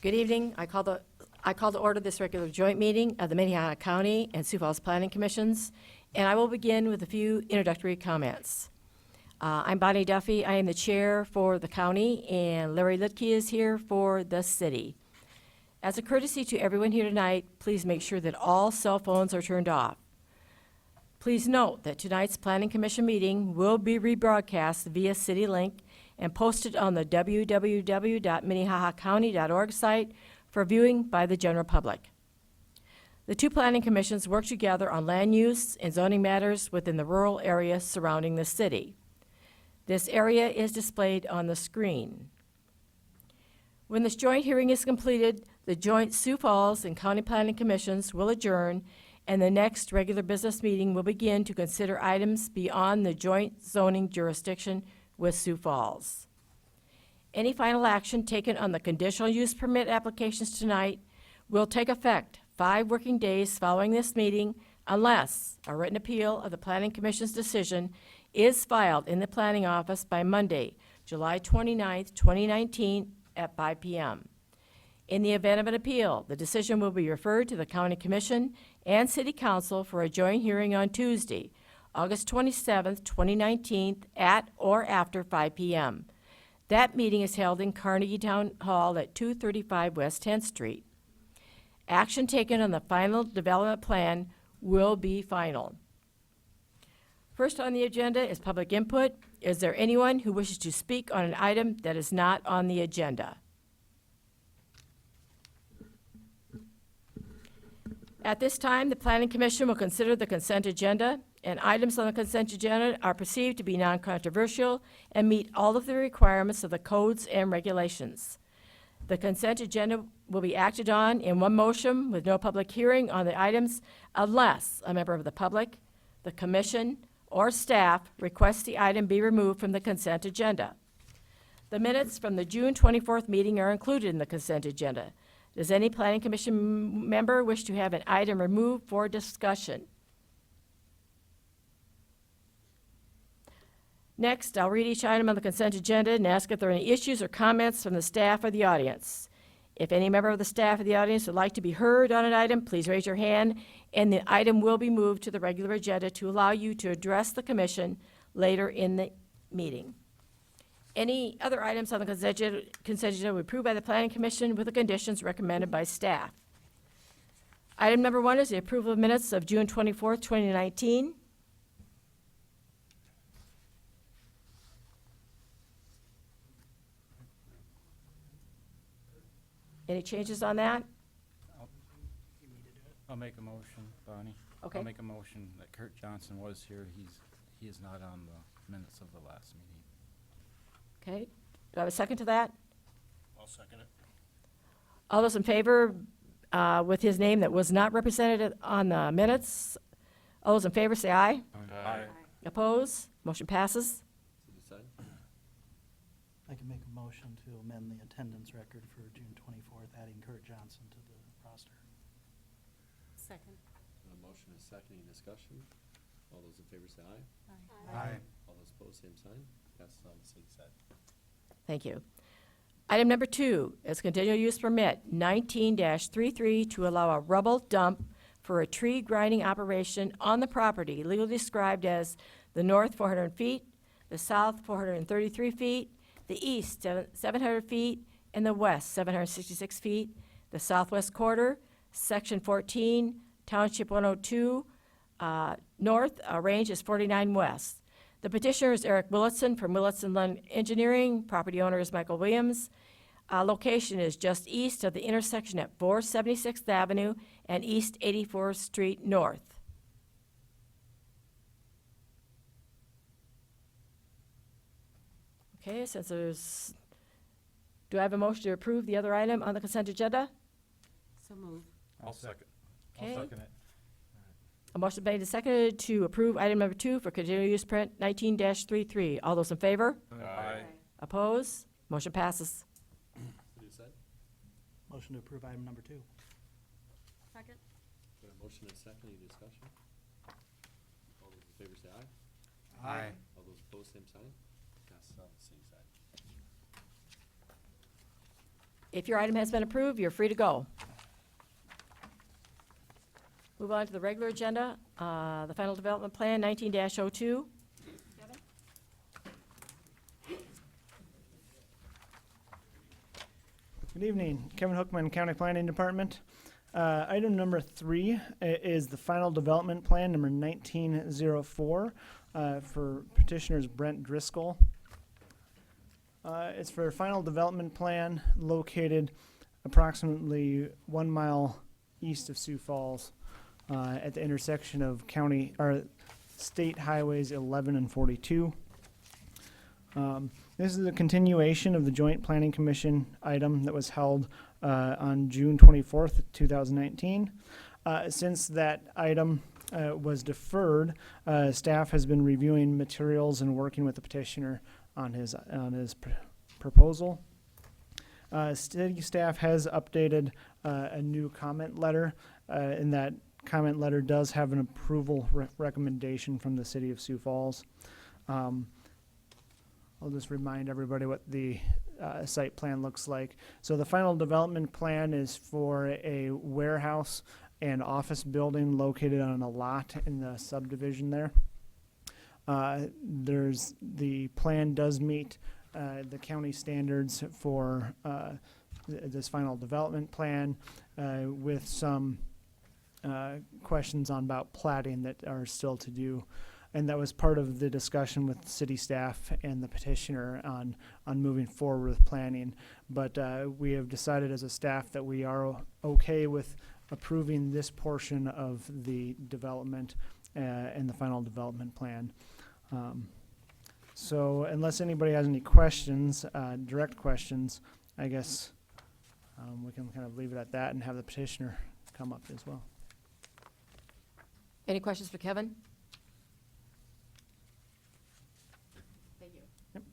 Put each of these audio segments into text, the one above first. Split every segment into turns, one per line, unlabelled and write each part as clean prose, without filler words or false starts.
Good evening. I call to order this regular joint meeting of the Minnehaha County and Sioux Falls Planning Commissions, and I will begin with a few introductory comments. I'm Bonnie Duffy. I am the chair for the county, and Larry Litke is here for the city. As a courtesy to everyone here tonight, please make sure that all cell phones are turned off. Please note that tonight's Planning Commission meeting will be rebroadcast via City Link and posted on the www.minnehahacounty.org site for viewing by the general public. The two planning commissions work together on land use and zoning matters within the rural area surrounding the city. This area is displayed on the screen. When this joint hearing is completed, the joint Sioux Falls and County Planning Commissions will adjourn, and the next regular business meeting will begin to consider items beyond the joint zoning jurisdiction with Sioux Falls. Any final action taken on the conditional use permit applications tonight will take effect 5 working days following this meeting unless a written appeal of the Planning Commission's decision is filed in the Planning Office by Monday, July 29th, 2019 at 5 p.m. In the event of an appeal, the decision will be referred to the County Commission and City Council for a joint hearing on Tuesday, August 27th, 2019 at or after 5 p.m. That meeting is held in Carnegie Town Hall at 235 West 10th Street. Action taken on the final development plan will be final. First on the agenda is public input. Is there anyone who wishes to speak on an item that is not on the agenda? At this time, the Planning Commission will consider the consent agenda, and items on the consent agenda are perceived to be non-controversial and meet all of the requirements of the codes and regulations. The consent agenda will be acted on in one motion with no public hearing on the items unless a member of the public, the commission, or staff requests the item be removed from the consent agenda. The minutes from the June 24th meeting are included in the consent agenda. Does any Planning Commission member wish to have an item removed for discussion? Next, I'll read each item on the consent agenda and ask if there are any issues or comments from the staff or the audience. If any member of the staff or the audience would like to be heard on an item, please raise your hand, and the item will be moved to the regular agenda to allow you to address the commission later in the meeting. Any other items on the consent agenda will be approved by the Planning Commission with the conditions recommended by staff. Item number 1 is the approval of minutes of June 24th, 2019. Any changes on that?
I'll make a motion, Bonnie.
Okay.
I'll make a motion that Kurt Johnson was here. He is not on the minutes of the last meeting.
Okay. Do I have a second to that?
I'll second it.
All those in favor with his name that was not represented on the minutes? All those in favor say aye.
Aye.
Oppose? Motion passes.
I can make a motion to amend the attendance record for June 24th, adding Kurt Johnson to the roster.
Second.
A motion is second. Any discussion? All those in favor say aye.
Aye.
All those opposed, same sign. Passes on the city side.
Thank you. Item number 2 is conditional use permit 19-33 to allow a rubble dump for a tree grinding operation on the property legally described as the north 400 feet, the south 433 feet, the east 700 feet, and the west 766 feet, the southwest quarter, section 14, township 102, north, range is 49 west. The petitioner is Eric Willitson from Willitson Lund Engineering. Property owner is Michael Williams. Location is just east of the intersection at 476th Avenue and East 84th Street North. Okay, since there's, do I have a motion to approve the other item on the consent agenda?
So move.
I'll second.
Okay.
I'll second it.
A motion made and seconded to approve item number 2 for continual use permit 19-33. All those in favor?
Aye.
Oppose? Motion passes.
City side.
Motion to approve item number 2.
Second.
Got a motion is second. Any discussion? All those in favor say aye.
Aye.
All those opposed, same sign. Passes on the city side.
If your item has been approved, you're free to go. Move on to the regular agenda, the final development plan, 19-02.
Good evening, Kevin Hookman, County Planning Department. Item number 3 is the final development plan, number 1904, for petitioners Brent Driscoll. It's for a final development plan located approximately 1 mile east of Sioux Falls, at the intersection of state highways 11 and 42. This is a continuation of the Joint Planning Commission item that was held on June 24th, 2019. Since that item was deferred, staff has been reviewing materials and working with the petitioner on his proposal. City staff has updated a new comment letter, and that comment letter does have an approval recommendation from the City of Sioux Falls. I'll just remind everybody what the site plan looks like. So the final development plan is for a warehouse and office building located on a lot in the subdivision there. The plan does meet the county standards for this final development plan, with some questions about plating that are still to do. And that was part of the discussion with city staff and the petitioner on moving forward with planning. But we have decided as a staff that we are okay with approving this portion of the development and the final development plan. So unless anybody has any questions, direct questions, I guess we can kind of leave it at that and have the petitioner come up as well.
Any questions for Kevin? Thank you.
Yep.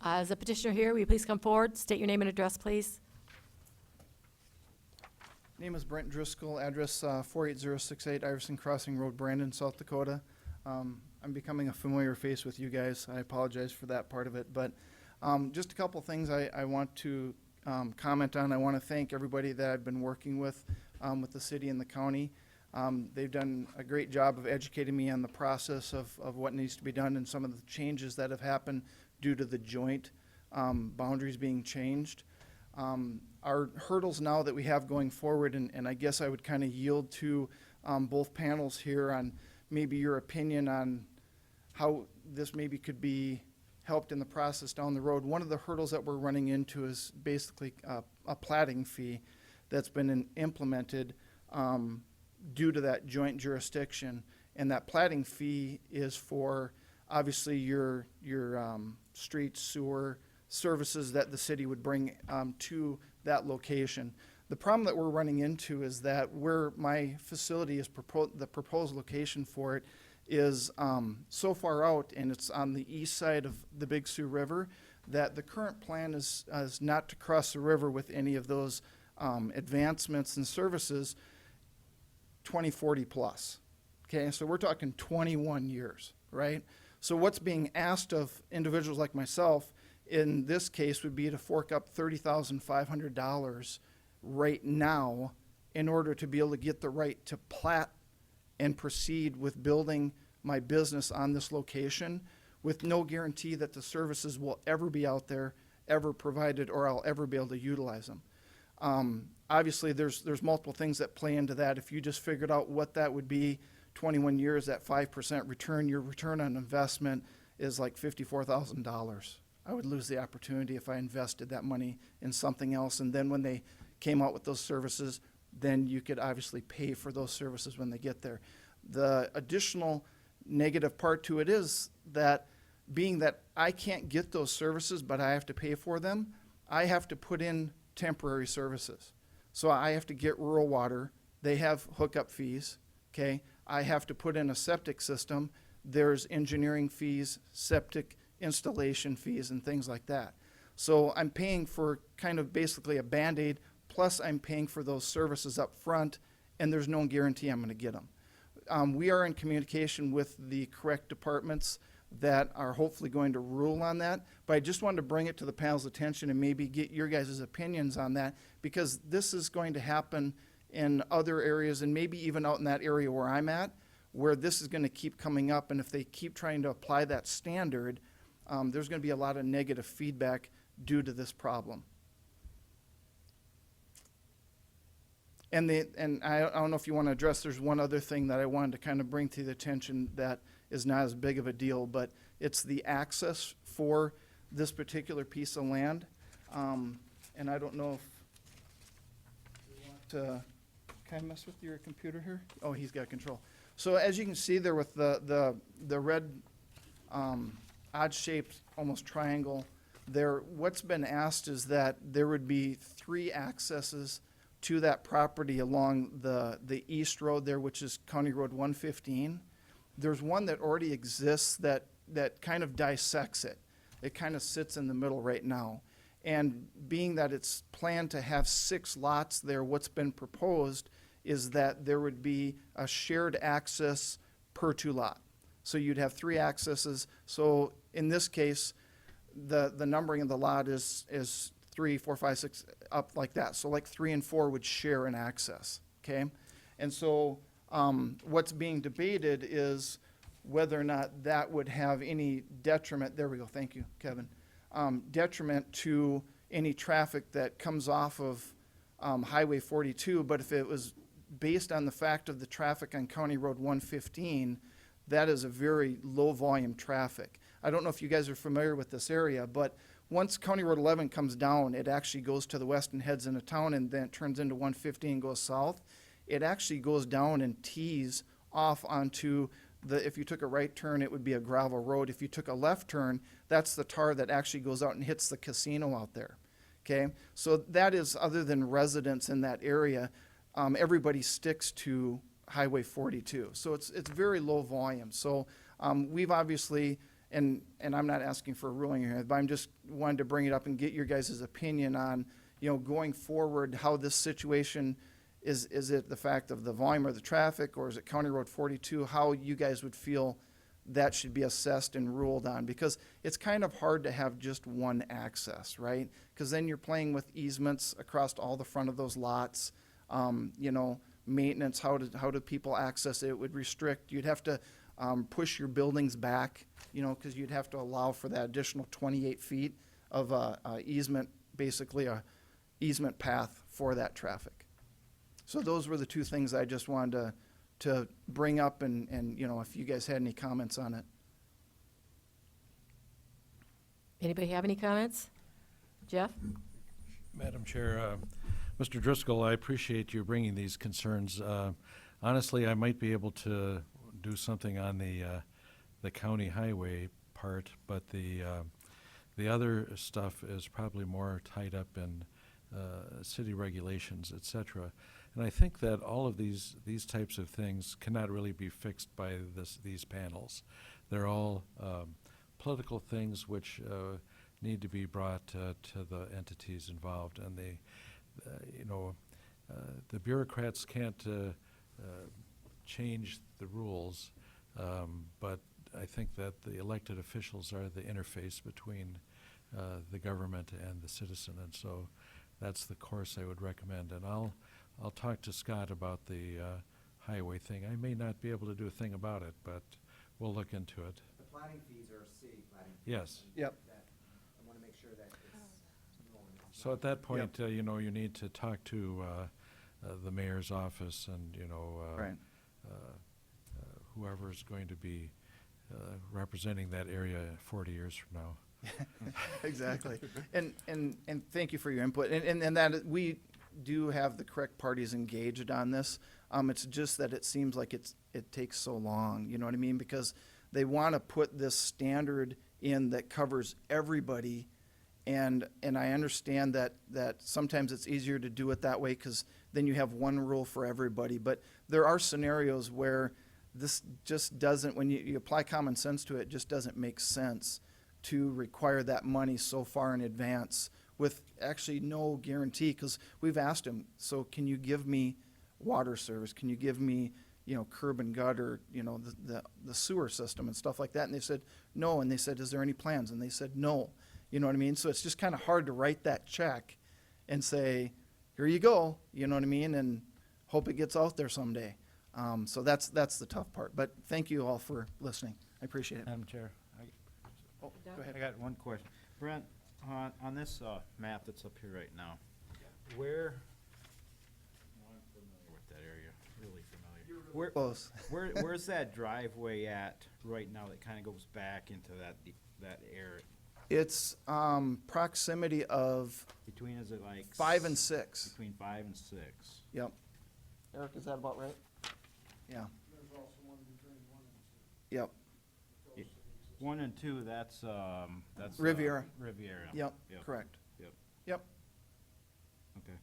As a petitioner here, will you please come forward, state your name and address, please?
Name is Brent Driscoll, address 48068 Iverson Crossing Road, Brandon, South Dakota. I'm becoming a familiar face with you guys. I apologize for that part of it, but just a couple things I want to comment on. I want to thank everybody that I've been working with the city and the county. They've done a great job of educating me on the process of what needs to be done and some of the changes that have happened due to the joint boundaries being changed. Our hurdles now that we have going forward, and I guess I would kind of yield to both panels here on maybe your opinion on how this maybe could be helped in the process down the road. One of the hurdles that we're running into is basically a platting fee that's been implemented due to that joint jurisdiction, and that platting fee is for obviously your street sewer services that the city would bring to that location. The problem that we're running into is that where my facility is the proposed location for it is so far out, and it's on the east side of the Big Sioux River, that the current plan is not to cross the river with any of those advancements and services 2040 plus. Okay, so we're talking 21 years, right? So what's being asked of individuals like myself in this case would be to fork up $30,500 right now in order to be able to get the right to plat and proceed with building my business on this location with no guarantee that the services will ever be out there, ever provided, or I'll ever be able to utilize them. Obviously, there's multiple things that play into that. If you just figured out what that would be, 21 years, that 5% return, your return on investment is like $54,000. I would lose the opportunity if I invested that money in something else. And then when they came out with those services, then you could obviously pay for those services when they get there. The additional negative part to it is that being that I can't get those services, but I have to pay for them, I have to put in temporary services. So I have to get rural water. They have hookup fees, okay? I have to put in a septic system. There's engineering fees, septic installation fees, and things like that. So I'm paying for kind of basically a Band-Aid, plus I'm paying for those services up front, and there's no guarantee I'm going to get them. We are in communication with the correct departments. that are hopefully going to rule on that. But I just wanted to bring it to the panel's attention and maybe get your guys' opinions on that, because this is going to happen in other areas and maybe even out in that area where I'm at, where this is going to keep coming up. And if they keep trying to apply that standard, there's going to be a lot of negative feedback due to this problem. And I don't know if you want to address, there's one other thing that I wanted to kind of bring to the attention that is not as big of a deal, but it's the access for this particular piece of land. And I don't know if you want to, can I mess with your computer here? Oh, he's got control. So as you can see there with the red odd-shaped, almost triangle there, what's been asked is that there would be 3 accesses to that property along the east road there, which is County Road 115. There's one that already exists that kind of dissects it. It kind of sits in the middle right now. And being that it's planned to have 6 lots there, what's been proposed is that there would be a shared access per 2 lot. So you'd have 3 accesses. So in this case, the numbering of the lot is 3, 4, 5, 6, up like that. So like 3 and 4 would share an access, okay? And so what's being debated is whether or not that would have any detriment, there we go, thank you, Kevin, detriment to any traffic that comes off of Highway 42, but if it was based on the fact of the traffic on County Road 115, that is a very low volume traffic. I don't know if you guys are familiar with this area, but once County Road 11 comes down, it actually goes to the west and heads into town, and then it turns into 115 and goes south. It actually goes down and tees off onto if you took a right turn, it would be a gravel road. If you took a left turn, that's the tar that actually goes out and hits the casino out there, okay? So that is, other than residents in that area, everybody sticks to Highway 42. So it's very low volume. So we've obviously, and I'm not asking for a ruling here, but I'm just wanting to bring it up and get your guys' opinion on, going forward, how this situation is it the fact of the volume of the traffic, or is it County Road 42? How you guys would feel that should be assessed and ruled on, because it's kind of hard to have just one access, right? Because then you're playing with easements across all the front of those lots. Maintenance, how do people access it? It would restrict. You'd have to push your buildings back, because you'd have to allow for that additional 28 feet of easement, basically a easement path for that traffic. So those were the 2 things I just wanted to bring up, and if you guys had any comments on it.
Anybody have any comments? Jeff?
Madam Chair, Mr. Driscoll, I appreciate you bringing these concerns. Honestly, I might be able to do something on the county highway part, but the other stuff is probably more tied up in city regulations, et cetera. And I think that all of these types of things cannot really be fixed by these panels. They're all political things which need to be brought to the entities involved, and the bureaucrats can't change the rules, but I think that the elected officials are the interface between the government and the citizen, and so that's the course I would recommend. And I'll talk to Scott about the highway thing. I may not be able to do a thing about it, but we'll look into it.
The planning fees are city planning fees.
Yes.
Yep.
I want to make sure that it's known.
So at that point, you need to talk to the mayor's office and,
Right.
whoever's going to be representing that area 40 years from now.
Exactly. And thank you for your input. And that we do have the correct parties engaged on this. It's just that it seems like it takes so long, you know what I mean? Because they want to put this standard in that covers everybody. And I understand that sometimes it's easier to do it that way because then you have one rule for everybody. But there are scenarios where this just doesn't, when you apply common sense to it, it just doesn't make sense to require that money so far in advance with actually no guarantee, because we've asked them, so can you give me water service? Can you give me, curb and gutter, the sewer system and stuff like that. And they said, no. And they said, is there any plans? And they said, no. You know what I mean? So it's just kind of hard to write that check and say, here you go, you know what I mean? And hope it gets out there someday. So that's the tough part. But thank you all for listening. I appreciate it.
Madam Chair,
Oh, go ahead.
I got one question. Brent, on this map that's up here right now, where, well, I'm familiar with that area, really familiar. Where,
Close.
where's that driveway at right now that kind of goes back into that area?
It's proximity of
Between, is it like?
5 and 6.
Between 5 and 6.
Yep. Eric, is that about right? Yeah. Yep.
1 and 2, that's
Riviera.
Riviera.
Yep. Correct.
Yep.
Yep.
Okay.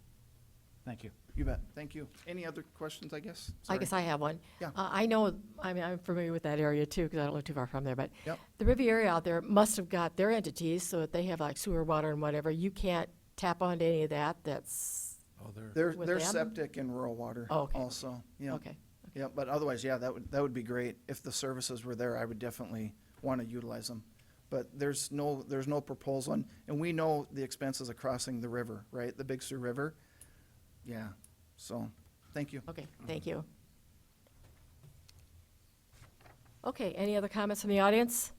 Thank you.
You bet. Thank you. Any other questions, I guess?
I guess I have one.
Yeah.
I know, I'm familiar with that area too, because I don't live too far from there, but
Yep.
the Riviera out there must have got their entities, so that they have like sewer, water, and whatever. You can't tap onto any of that, that's,
Oh, there.
They're
With them?
septic and rural water
Oh, okay.
also. Yeah.
okay.
Yeah, but otherwise, yeah, that would be great. If the services were there, I would definitely want to utilize them. But there's no proposal, and we know the expenses of crossing the river, right? The Big Sioux River. Yeah, so, thank you.
Okay, thank you. Okay, any other comments from the audience?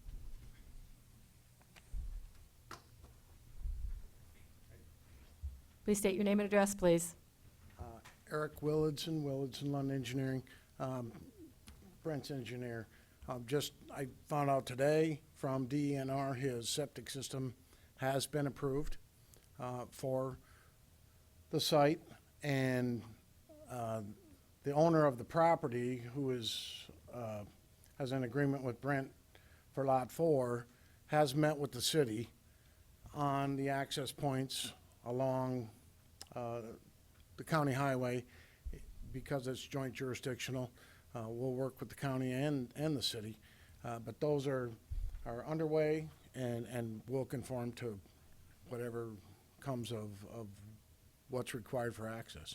Please state your name and address, please.
Eric Willardson, Lund Engineering, Brent's engineer. I found out today from DENR, his septic system has been approved for the site, and the owner of the property, who has an agreement with Brent for Lot 4, has met with the city on the access points along the county highway. Because it's joint jurisdictional, we'll work with the county and the city. But those are underway and will conform to whatever comes of what's required for access.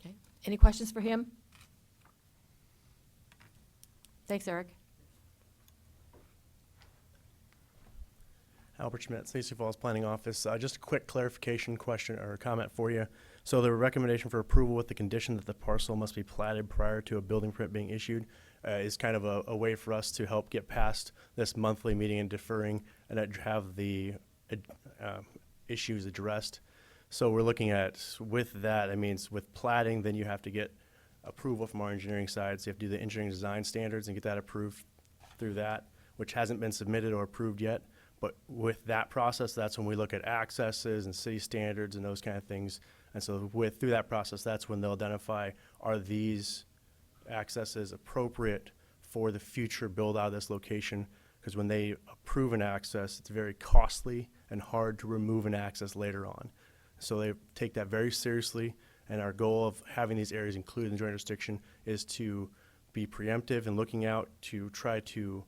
Okay, any questions for him? Thanks, Eric.
Albert Schmidt, Sioux Falls Planning Office. Just a quick clarification question or comment for you. So the recommendation for approval with the condition that the parcel must be platted prior to a building permit being issued is kind of a way for us to help get past this monthly meeting and deferring and have the issues addressed. So we're looking at, with that, I mean, with platting, then you have to get approval from our engineering side. So you have to do the engineering design standards and get that approved through that, which hasn't been submitted or approved yet. But with that process, that's when we look at accesses and city standards and those kind of things. And so through that process, that's when they'll identify, are these accesses appropriate for the future build out of this location? Because when they approve an access, it's very costly and hard to remove an access later on. So they take that very seriously, and our goal of having these areas included in the joint jurisdiction is to be preemptive and looking out to try to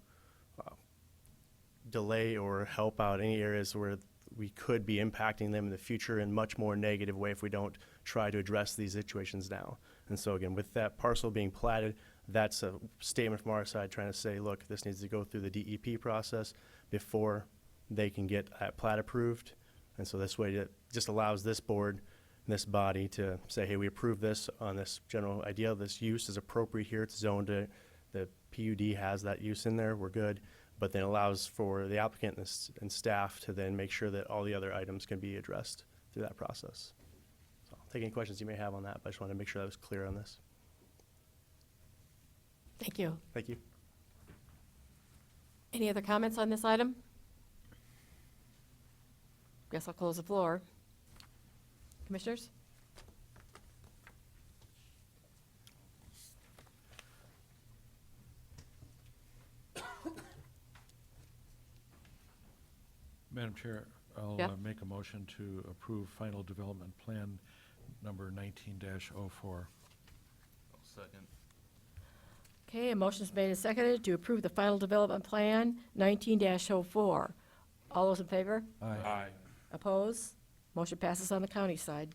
delay or help out any areas where we could be impacting them in the future in much more negative way if we don't try to address these situations now. And so again, with that parcel being platted, that's a statement from our side trying to say, look, this needs to go through the DEP process before they can get that plat approved. And so this way it just allows this board, this body to say, hey, we approve this on this general idea. This use is appropriate here. It's zoned to, the PUD has that use in there. We're good. But then allows for the applicant and staff to then make sure that all the other items can be addressed through that process. So I'll take any questions you may have on that, but I just wanted to make sure that was clear on this.
Thank you.
Thank you.
Any other comments on this item? Guess I'll close the floor. Commissioners?
Madam Chair, I'll
Yeah.
make a motion to approve final development plan number 19-04.
I'll second.
Okay, a motion's made and seconded to approve the final development plan 19-04. All those in favor?
Aye.
Oppose? Motion passes on the county side.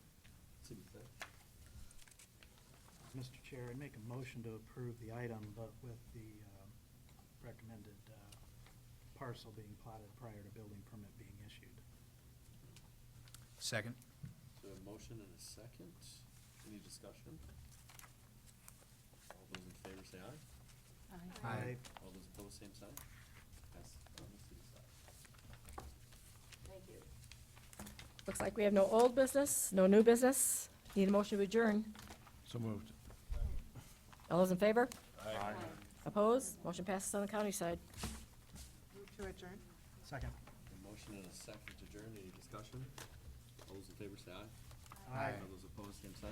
Mr.
Chair, I'd make a motion to approve the item, but with the recommended parcel being plotted prior to building permit being issued.
Second. So a motion and a second. Any discussion? All those in favor say aye.
Aye.
All those opposed, same sign. Passes on the city side.
Thank you. Looks like we have no old business, no new business. Need a motion to adjourn.
So moved.
All those in favor?
Aye.
Opposed? Motion passes on the county side.
Move to adjourn.
Second.
A motion and a second to adjourn. Any discussion? All those in favor say aye.
Aye.
All those opposed, same sign.